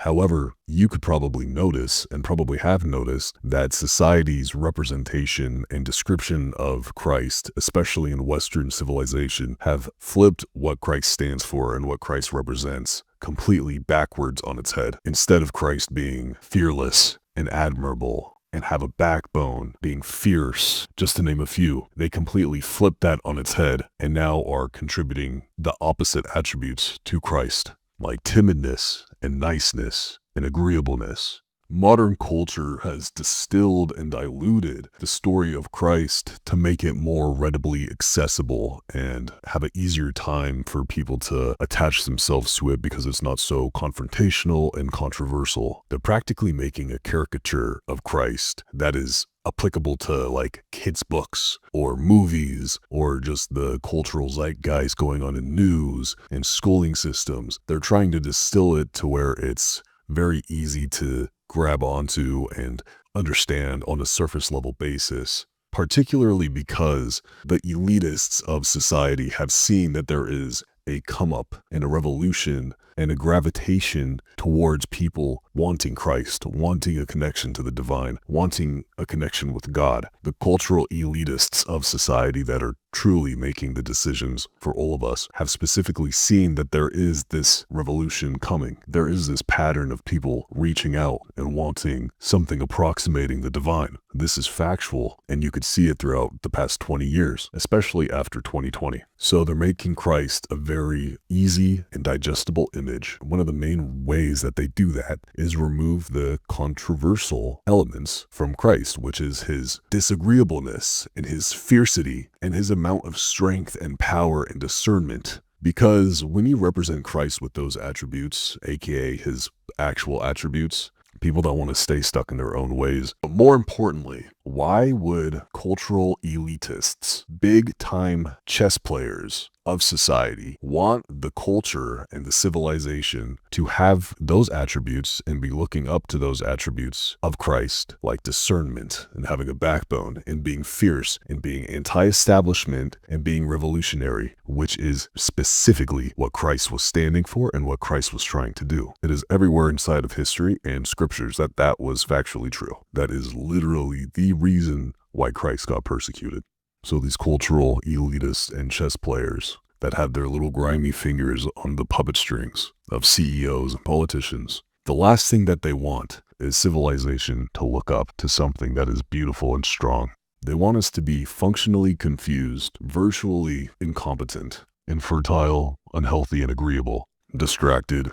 However, you could probably notice, and probably have noticed, that society's representation and description of Christ, especially in Western civilization, have flipped what Christ stands for and what Christ represents completely backwards on its head. Instead of Christ being fearless and admirable and have a backbone, being fierce, just to name a few, they completely flipped that on its head and now are contributing the opposite attributes to Christ, like timidness and niceness and agreeableness. Modern culture has distilled and diluted the story of Christ to make it more readily accessible and have an easier time for people to attach themselves to it because it's not so confrontational and controversial. They're practically making a caricature of Christ that is applicable to like kids' books or movies or just the cultural zeitgeist going on in news and schooling systems. They're trying to distill it to where it's very easy to grab onto and understand on a surface level basis, particularly because the elitists of society have seen that there is a come up and a revolution and a gravitation towards people wanting Christ, wanting a connection to the divine, wanting a connection with God. The cultural elitists of society that are truly making the decisions for all of us have specifically seen that there is this revolution coming. There is this pattern of people reaching out and wanting something approximating the divine. This is factual, and you could see it throughout the past 20 years, especially after 2020. So they're making Christ a very easy and digestible image. One of the main ways that they do that is remove the controversial elements from Christ, which is his disagreeableness and his fiercity and his amount of strength and power and discernment. Because when you represent Christ with those attributes, aka his actual attributes, people don't want to stay stuck in their own ways. But more importantly, why would cultural elitists, big time chess players of society, want the culture and the civilization to have those attributes and be looking up to those attributes of Christ, like discernment and having a backbone and being fierce and being anti-establishment and being revolutionary, which is specifically what Christ was standing for and what Christ was trying to do? It is everywhere inside of history and scriptures that was factually true. That is literally the reason why Christ got persecuted. So these cultural elitists and chess players that have their little grimy fingers on the puppet strings of CEOs and politicians, the last thing that they want is civilization to look up to something that is beautiful and strong. They want us to be functionally confused, virtually incompetent, infertile, unhealthy and agreeable, distracted,